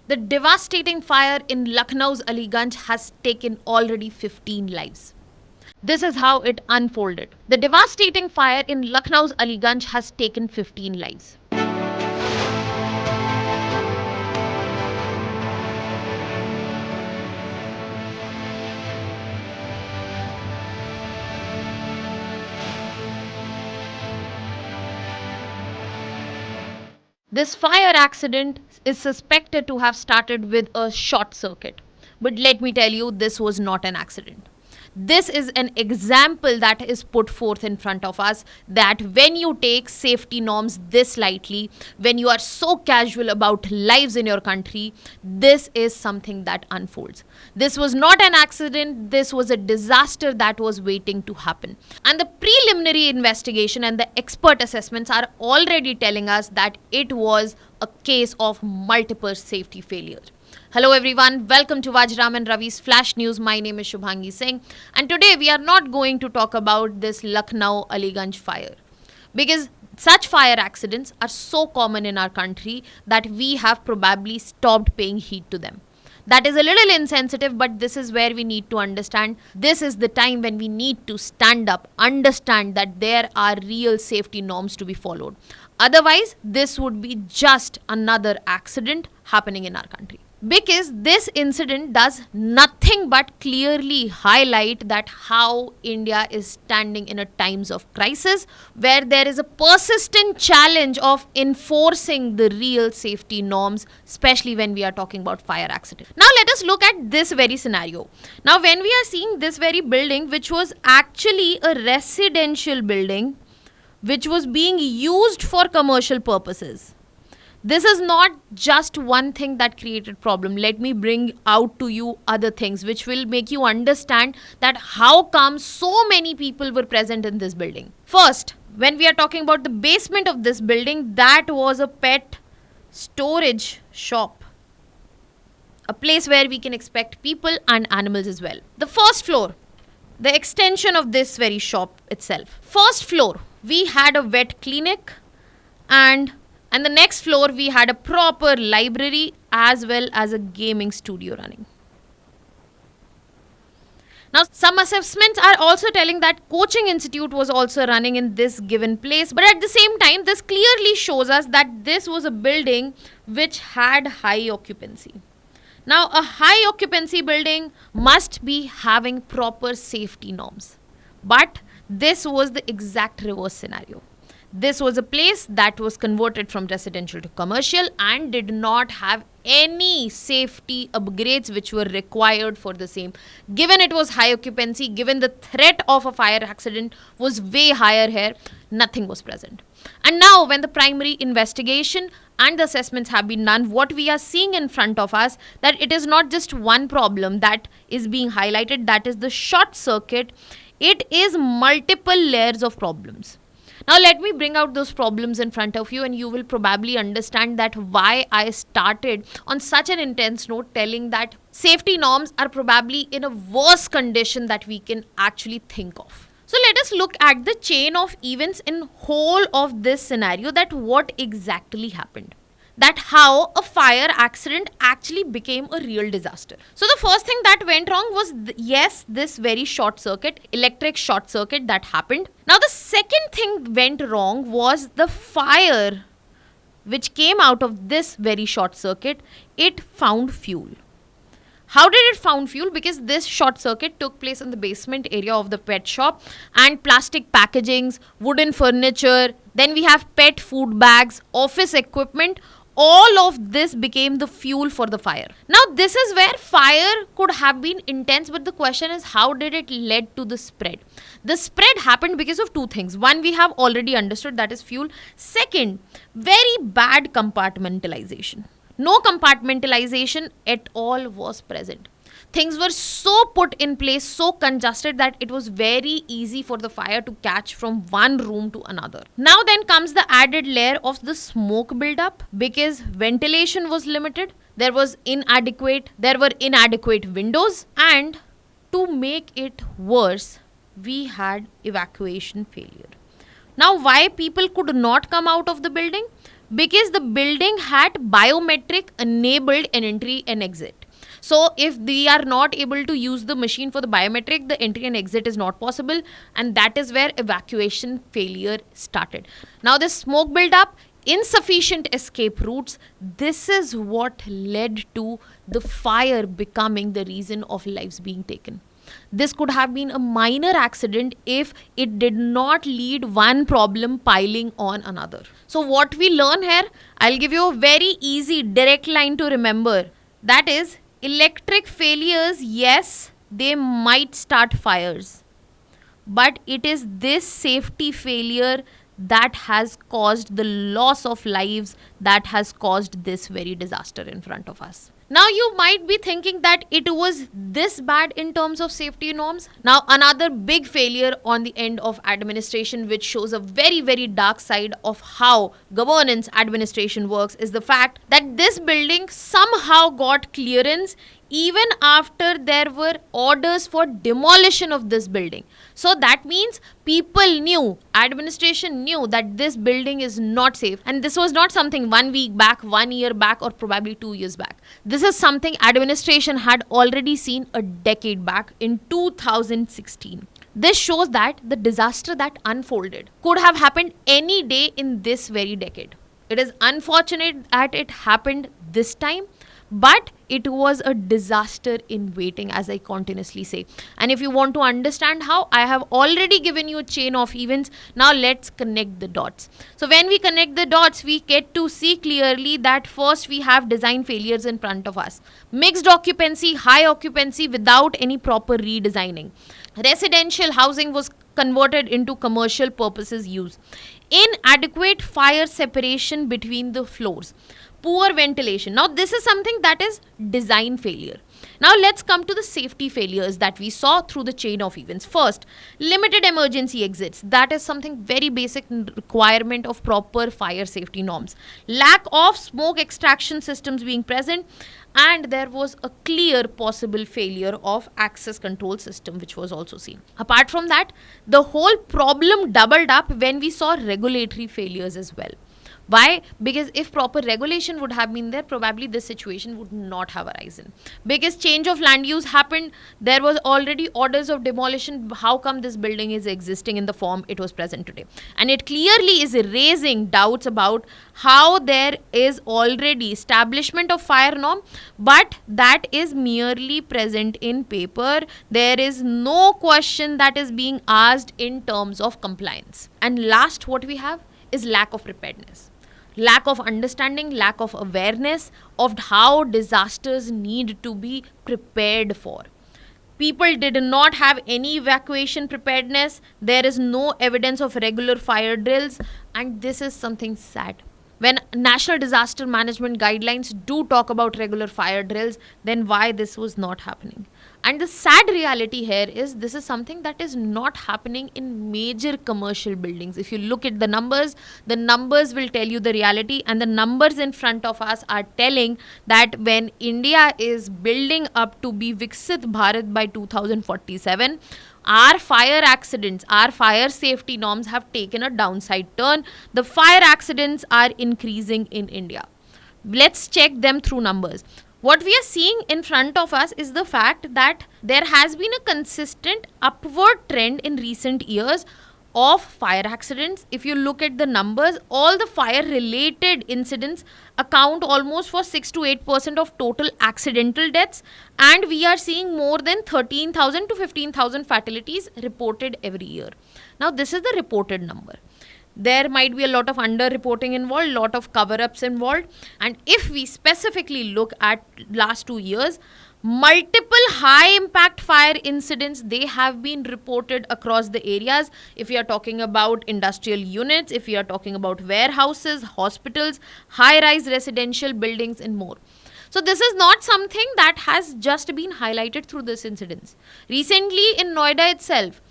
The devastating fire in Lucknow's Aliganj has taken already 15 lives. This is how it unfolded. The devastating fire in Lucknow's Aliganj has taken 15 lives. This fire accident is suspected to have started with a short circuit. But let me tell you, this was not an accident. This is an example that is put forth in front of us that when you take safety norms this lightly, when you are so casual about lives in your country, this is something that unfolds. This was not an accident, this was a disaster that was waiting to happen. And the preliminary investigation and the expert assessments are already telling us that it was a case of multiple safety failures. Hello everyone, welcome to Vajiram and Ravi's Flash News. My name is Shubhangi Singh and today we are not going to talk about this Lucknow Aliganj fire because such fire accidents are so common in our country that we have probably stopped paying heed to them. That is a little insensitive, but this is where we need to understand. This is the time when we need to stand up, understand that there are real safety norms to be followed. Otherwise, this would be just another accident happening in our country. Because this incident does nothing but clearly highlight that how India is standing in a times of crisis where there is a persistent challenge of enforcing the real safety norms, especially when we are talking about fire accident. Now let us look at this very scenario. Now when we are seeing this very building, which was actually a residential building, which was being used for commercial purposes. This is not just one thing that created problem. Let me bring out to you other things which will make you understand that how come so many people were present in this building. First, when we are talking about the basement of this building, that was a pet storage shop. A place where we can expect people and animals as well. The first floor, the extension of this very shop itself. First floor, we had a vet clinic and the next floor we had a proper library as well as a gaming studio running. Now some assessments are also telling that coaching institute was also running in this given place, but at the same time this clearly shows us that this was a building which had high occupancy. Now a high occupancy building must be having proper safety norms, but this was the exact reverse scenario. This was a place that was converted from residential to commercial and did not have any safety upgrades which were required for the same. Given it was high occupancy, given the threat of a fire accident was way higher here, nothing was present. And now when the primary investigation and the assessments have been done, what we are seeing in front of us that it is not just one problem that is being highlighted, that is the short circuit. It is multiple layers of problems. Now let me bring out those problems in front of you and you will probably understand that why I started on such an intense note telling that safety norms are probably in a worse condition that we can actually think of. So let us look at the chain of events in whole of this scenario, that what exactly happened. That how a fire accident actually became a real disaster. So the first thing that went wrong was this very short circuit, electric short circuit that happened. Now the second thing went wrong was the fire which came out of this very short circuit, it found fuel. How did it found fuel? Because this short circuit took place in the basement area of the pet shop and plastic packagings, wooden furniture, then we have pet food bags, office equipment. All of this became the fuel for the fire. Now this is where fire could have been intense, but the question is how did it lead to the spread? The spread happened because of two things. One, we have already understood, that is fuel. Second, very bad compartmentalization. No compartmentalization at all was present. Things were so put in place, so congested that it was very easy for the fire to catch from one room to another. Now then comes the added layer of the smoke buildup because ventilation was limited. There were inadequate windows, and to make it worse, we had evacuation failure. Now why people could not come out of the building? Because the building had biometric enabled an entry and exit. So if they are not able to use the machine for the biometric, the entry and exit is not possible, and that is where evacuation failure started. Now this smoke build up, insufficient escape routes, this is what led to the fire becoming the reason of lives being taken. This could have been a minor accident if it did not lead one problem piling on another. So what we learn here, I'll give you a very easy direct line to remember. That is, electric failures, yes, they might start fires. But it is this safety failure that has caused the loss of lives, that has caused this very disaster in front of us. Now you might be thinking that it was this bad in terms of safety norms. Now another big failure on the end of administration, which shows a very, very dark side of how governance administration works, is the fact that this building somehow got clearance even after there were orders for demolition of this building. So that means people knew, administration knew that this building is not safe. And this was not something 1 week back, 1 year back, or probably 2 years back. This is something administration had already seen a decade back in 2016. This shows that the disaster that unfolded could have happened any day in this very decade. It is unfortunate that it happened this time, but it was a disaster in waiting, as I continuously say. And if you want to understand how, I have already given you a chain of events. Now let's connect the dots. So when we connect the dots, we get to see clearly that first we have design failures in front of us. Mixed occupancy, high occupancy without any proper redesigning. Residential housing was converted into commercial purposes use. Inadequate fire separation between the floors. Poor ventilation. Now this is something that is design failure. Now let's come to the safety failures that we saw through the chain of events. First, limited emergency exits. That is something very basic requirement of proper fire safety norms. Lack of smoke extraction systems being present, and there was a clear possible failure of access control system which was also seen. Apart from that, the whole problem doubled up when we saw regulatory failures as well. Why? Because if proper regulation would have been there, probably this situation would not have arisen. Because change of land use happened, there was already orders of demolition. How come this building is existing in the form it was present today? And it clearly is raising doubts about how there is already establishment of fire norm, but that is merely present in paper. There is no question that is being asked in terms of compliance. And last, what we have is lack of preparedness. Lack of understanding, lack of awareness of how disasters need to be prepared for. People did not have any evacuation preparedness. There is no evidence of regular fire drills, and this is something sad. When National Disaster Management Guidelines do talk about regular fire drills, then why this was not happening? And the sad reality here is this is something that is not happening in major commercial buildings. If you look at the numbers will tell you the reality, and the numbers in front of us are telling that when India is building up to be Viksit Bharat by 2047, our fire accidents, our fire safety norms have taken a downside turn. The fire accidents are increasing in India. Let's check them through numbers. What we are seeing in front of us is the fact that there has been a consistent upward trend in recent years of fire accidents. If you look at the numbers, all the fire related incidents account almost for 6 to 8% of total accidental deaths, and we are seeing more than 13,000 to 15,000 fatalities reported every year. Now this is the reported number. There might be a lot of under-reporting involved, lot of cover-ups involved. And if we specifically look at last 2 years, multiple high-impact fire incidents, they have been reported across the areas. If we are talking about industrial units, if we are talking about warehouses, hospitals, high-rise residential buildings and more. So this is not something that has just been highlighted through this incidents. Recently in Noida itself,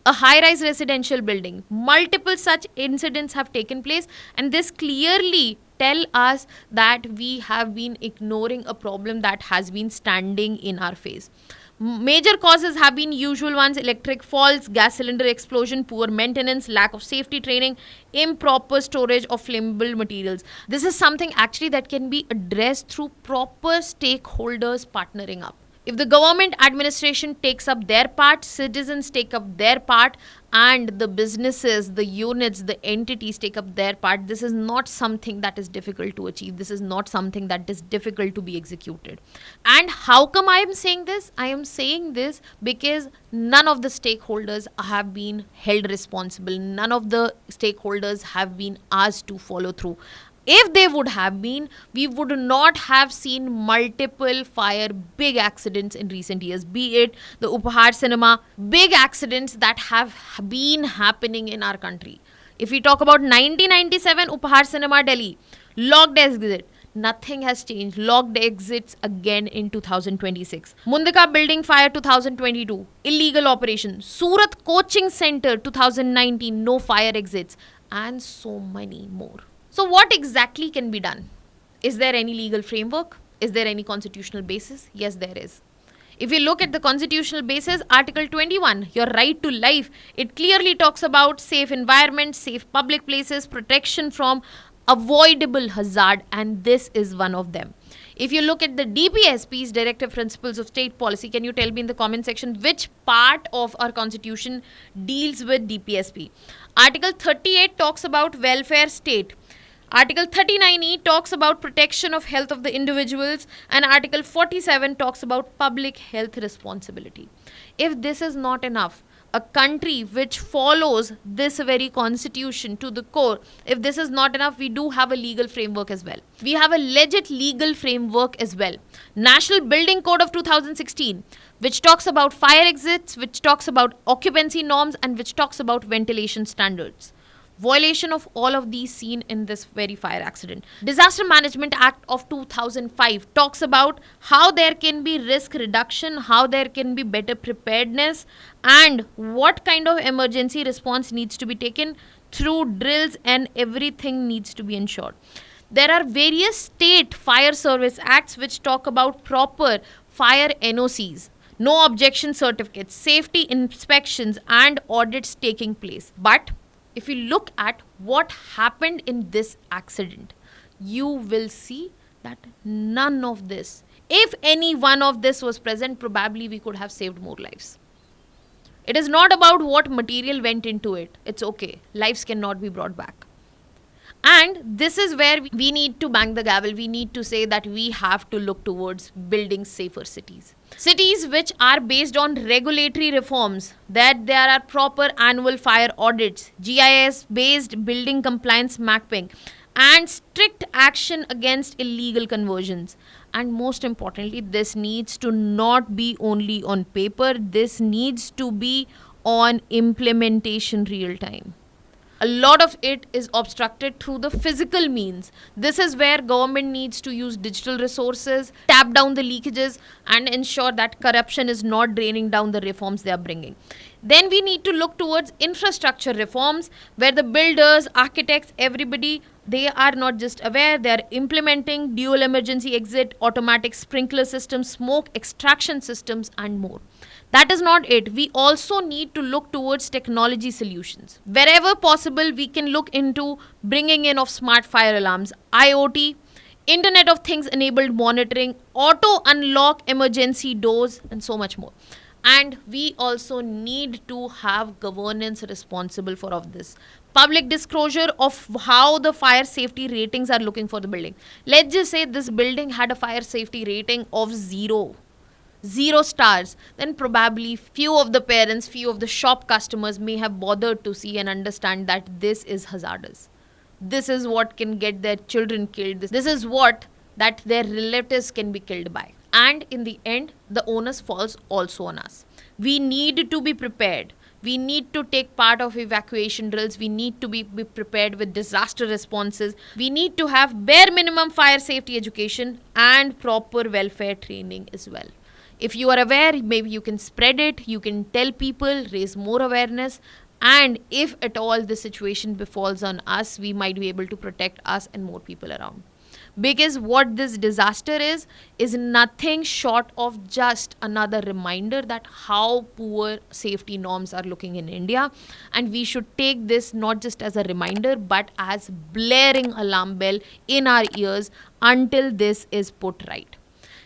a high-rise residential building, multiple such incidents have taken place, and this clearly tell us that we have been ignoring a problem that has been standing in our face. Major causes have been usual ones: electric faults, gas cylinder explosion, poor maintenance, lack of safety training, improper storage of flammable materials. This is something actually that can be addressed through proper stakeholders partnering up. If the government administration takes up their part, citizens take up their part, and the businesses, the units, the entities take up their part, this is not something that is difficult to achieve. This is not something that is difficult to be executed. And how come I am saying this? I am saying this because none of the stakeholders have been held responsible. None of the stakeholders have been asked to follow through. If they would have been, we would not have seen multiple fire big accidents in recent years, be it the Upahar cinema, big accidents that have been happening in our country. If we talk about 1997 Upahar cinema Delhi, locked exit, nothing has changed. Locked exits again in 2026. Mundaka Building Fire 2022, illegal operation. Surat Coaching Centre 2019, no fire exits, and so many more. So what exactly can be done? Is there any legal framework? Is there any constitutional basis? Yes, there is. If you look at the constitutional basis, Article 21, your right to life, it clearly talks about safe environment, safe public places, protection from avoidable hazard, and this is one of them. If you look at the DPSP's Directive Principles of State Policy, can you tell me in the comment section which part of our constitution deals with DPSP? Article 38 talks about welfare state. Article 39E talks about protection of health of the individuals, and Article 47 talks about public health responsibility. If this is not enough, a country which follows this very constitution to the core, if this is not enough, we do have a legal framework as well. We have a legit legal framework as well. National Building Code of 2016, which talks about fire exits, which talks about occupancy norms, and which talks about ventilation standards. Violation of all of these seen in this very fire accident. Disaster Management Act of 2005 talks about how there can be risk reduction, how there can be better preparedness, and what kind of emergency response needs to be taken through drills, and everything needs to be ensured. There are various state fire service acts which talk about proper fire NOCs, no objection certificates, safety inspections, and audits taking place. But if you look at what happened in this accident, you will see that none of this, if any one of this was present, probably we could have saved more lives. It is not about what material went into it. It's okay. Lives cannot be brought back. And this is where we need to bang the gavel. We need to say that we have to look towards building safer cities. Cities which are based on regulatory reforms, that there are proper annual fire audits, GIS-based building compliance mapping, and strict action against illegal conversions. And most importantly, this needs to not be only on paper, this needs to be on implementation real time. A lot of it is obstructed through the physical means. This is where government needs to use digital resources, tap down the leakages, and ensure that corruption is not draining down the reforms they are bringing. Then we need to look towards infrastructure reforms, where the builders, architects, everybody, they are not just aware, they are implementing dual emergency exit, automatic sprinkler systems, smoke extraction systems, and more. That is not it. We also need to look towards technology solutions. Wherever possible, we can look into bringing in of smart fire alarms, IoT, Internet of Things enabled monitoring, auto unlock emergency doors, and so much more. And we also need to have governance responsible for of this. Public disclosure of how the fire safety ratings are looking for the building. Let's just say this building had a fire safety rating of 0 stars, then probably few of the parents, few of the shop customers may have bothered to see and understand that this is hazardous. This is what can get their children killed. This is what that their relatives can be killed by. And in the end, the onus falls also on us. We need to be prepared. We need to take part of evacuation drills. We need to be prepared with disaster responses. We need to have bare minimum fire safety education and proper welfare training as well. If you are aware, maybe you can spread it, you can tell people, raise more awareness, And if at all the situation befalls on us, we might be able to protect us and more people around. Because what this disaster is nothing short of just another reminder that how poor safety norms are looking in India. And we should take this not just as a reminder, but as blaring alarm bell in our ears until this is put right.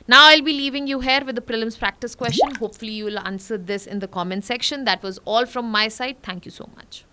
Now I'll be leaving you here with the prelims practice question. Hopefully you will answer this in the comment section. That was all from my side. Thank you so much.